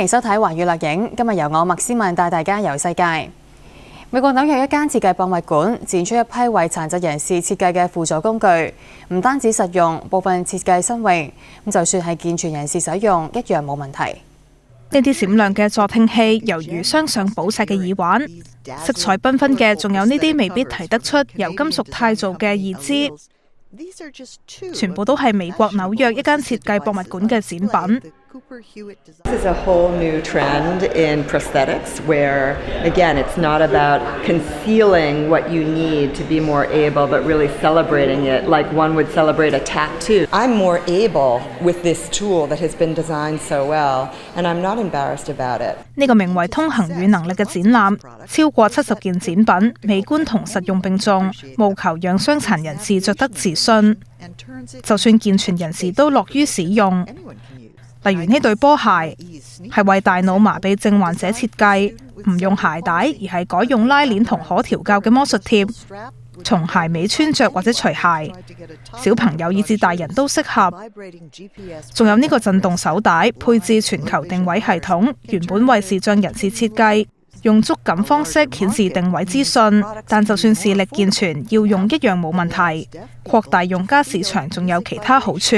迎收睇《寰宇掠影》，今日由我麥思敏帶大家遊世界。美國紐約一間設計博物館展出一批為殘疾人士設計嘅輔助工具，唔單止實用，部分設計新穎，就算係健全人士使用，一樣冇問題。呢啲閃亮嘅助聽器，猶如鑲上寶石嘅耳環，色彩繽紛嘅，仲有呢啲未必睇得出由金屬鈦做嘅義肢，全部都係美國紐約一間設計博物館嘅展品。This is a whole new trend in prosthetics where, again, it's not about concealing what you need to be more able, but really celebrating it like one would celebrate a tattoo. I'm more able with this tool that has been designed so well, and I'm not embarrassed about it. 呢個名為通行與能力嘅展覽，超過70件展品，美觀同實用並重，務求讓傷殘人士着得自信，就算健全人士都樂於使用。例如呢對波鞋係為大腦麻痹症患者設計，唔用鞋帶，而係改用拉鏈同可調校嘅魔術貼，從鞋尾穿着或者除鞋，小朋友以至大人都適合。仲有呢個震動手帶，配置全球定位系統，原本為視障人士設計，用觸感方式顯示定位資訊，但就算視力健全，要用一樣冇問題。擴大用家市場仲有其他好處。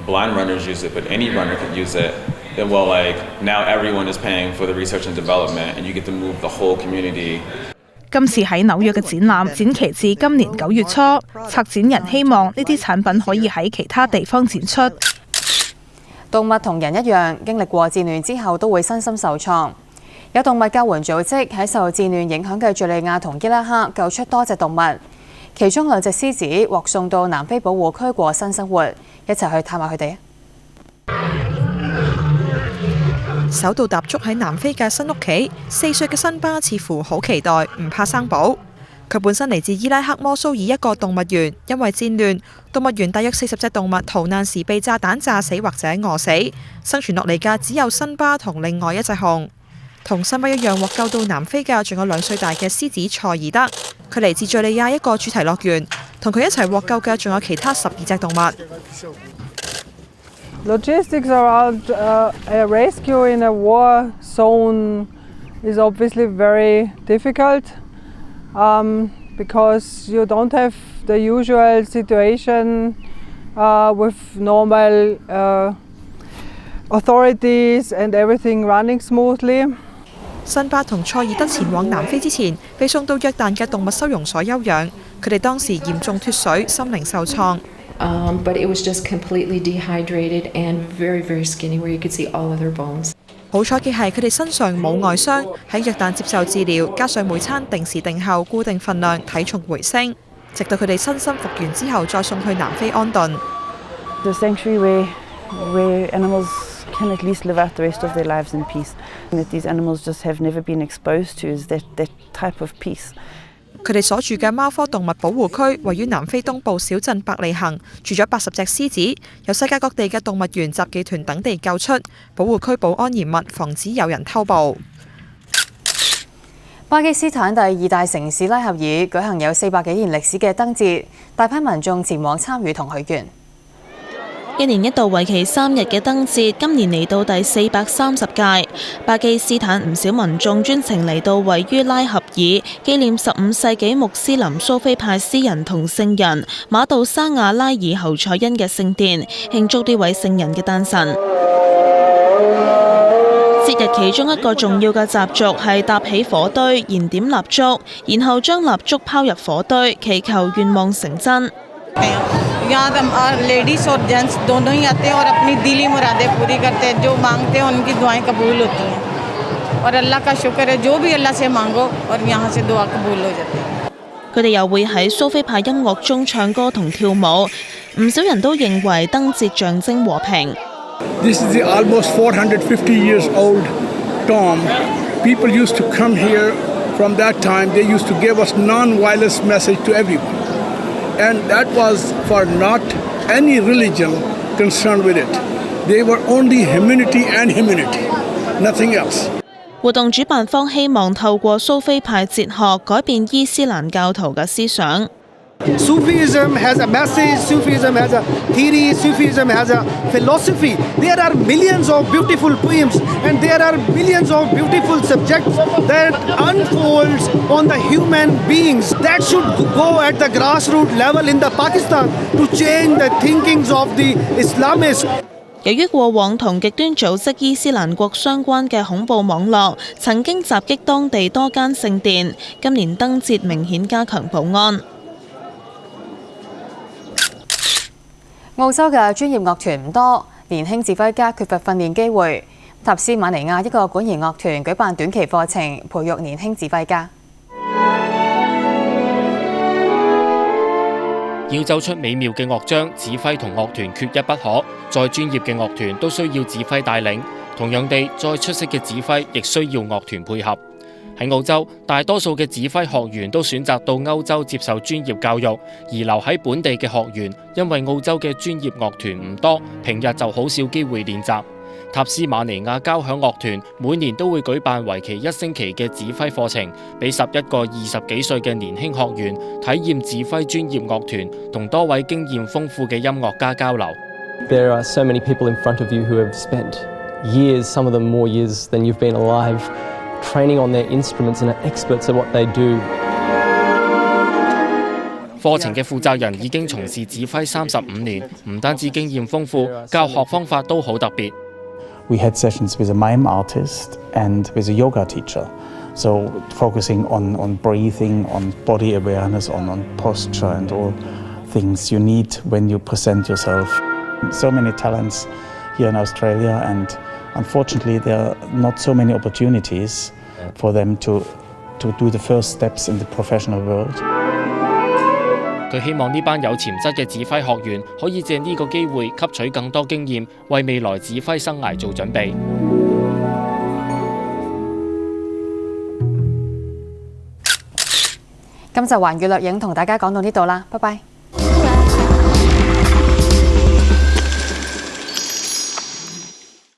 Blind runners use it, but any runner could use it. Then, well, like now everyone is paying for the research and development, and you get to move the whole community. 今次喺紐約嘅展覽展期至今年9月初，策展人希望呢啲產品可以喺其他地方展出。動物同人一樣，經歷過戰亂之後都會身心受創。有動物救援組織喺受戰亂影響嘅敘利亞同伊拉克救出多隻動物。其中2隻獅子獲送到南非保護區過新生活，一齊去探下佢哋啊！首度踏足喺南非嘅新屋企，4歲嘅辛巴似乎好期待，唔怕生保。佢本身嚟自伊拉克摩蘇爾一個動物園，因為戰亂，動物園大約40隻動物逃難時被炸彈炸死或者餓死，生存落嚟嘅只有辛巴同另外一隻熊。同辛巴一樣獲救到南非嘅仲有2歲大嘅獅子塞爾德，佢嚟自敘利亞一個主題樂園，同佢一齊獲救嘅仲有其他12隻動物。Logistics around a rescue in a war zone is obviously very difficult because you don't have the usual situation with normal authorities and everything running smoothly. 辛巴同塞爾德前往南非之前，被送到約旦嘅動物收容所休養。佢哋當時嚴重脫水，心靈受創。But it was just completely dehydrated and very, very skinny, where you could see all of their bones. 好彩嘅係佢哋身上冇外傷，喺約旦接受治療，加上每餐定時定候固定份量，體重回升，直到佢哋身心復原之後，再送去南非安頓。The sanctuary where animals can at least live out the rest of their lives in peace. And that these animals just have never been exposed to is that type of peace. 佢哋所住嘅貓科動物保護區位於南非東部小鎮伯利恆，住咗80隻獅子，由世界各地嘅動物園雜技團等地救出。保護區保安嚴密，防止有人偷捕。巴基斯坦第2大城市拉合爾舉行有400幾年歷史嘅燈節，大批民眾前往參與同許願。1年1度為期3日嘅燈節，今年嚟到第430屆。巴基斯坦唔少民眾專程嚟到位於拉合爾紀念15世紀穆斯林蘇菲派詩人同聖人馬杜沙亞拉爾侯賽因嘅聖殿，慶祝呢位聖人嘅誕辰。節日其中一個重要嘅習俗係搭起火堆、燃點蠟燭，然後將蠟燭拋入火堆，祈求願望成真。यहाँ लेडीज और जेंट्स दोनों ही आते हैं और अपनी दिली मुरादें पूरी करते हैं, जो मांगते हैं उनकी दुआएं कबूल होती हैं और अल्लाह का शुक्र है जो भी अल्लाह से मांगो और यहाँ से दुआ कबूल हो जाती है。佢哋又會喺蘇菲派音樂中唱歌同跳舞，唔少人都認為燈節象徵和平。This is the almost 450 years old tomb. People used to come here from that time. They used to give us non-violence message to everyone.And that was for not any religion concerned with it. They were only humanity and humanity, nothing else. 活動主辦方希望透過蘇菲派哲學改變伊斯蘭教徒嘅思想。Sufism has a message, Sufism has a theory, Sufism has a philosophy. There are millions of beautiful poems and there are millions of beautiful subjects that unfolds on the human beings. That should go at the grassroots level in the Pakistan to change the thinkings of the Islamists. 由於過往同極端組織伊斯蘭國相關嘅恐怖網絡曾經襲擊當地多間聖殿，今年燈節明顯加強保安。澳洲嘅專業樂團唔多，年輕指揮家缺乏訓練機會。塔斯馬尼亞一個管弦樂團舉辦短期課程，培育年輕指揮家。要奏出美妙嘅樂章，指揮同樂團缺一不可。再專業嘅樂團都需要指揮帶領，同樣地，再出色嘅指揮亦需要樂團配合。喺澳洲，大多數嘅指揮學員都選擇到歐洲接受專業教育，而留喺本地嘅學員，因為澳洲嘅專業樂團唔多，平日就好少機會練習。塔斯馬尼亞交響樂團每年都會舉辦為期1星期嘅指揮課程，俾11個20幾歲嘅年輕學員體驗指揮專業樂團，同多位經驗豐富嘅音樂家交流。There are so many people in front of you who have spent years, some of them more years than you've been alive, training on their instruments and are experts at what they do. 課程嘅負責人已經從事指揮35年，唔單止經驗豐富，教學方法都好特別。We had sessions with a mime artist and with a yoga teacher, so focusing on breathing, on body awareness, on posture and all things you need when you present yourself. So many talents here in Australia, and unfortunately there are not so many opportunities for them to do the first steps in the professional world. 佢希望呢班有潛質嘅指揮學員可以借呢個機會吸取更多經驗，為未來指揮生涯做準備。今集環宇掠影同大家講到呢度啦，拜拜。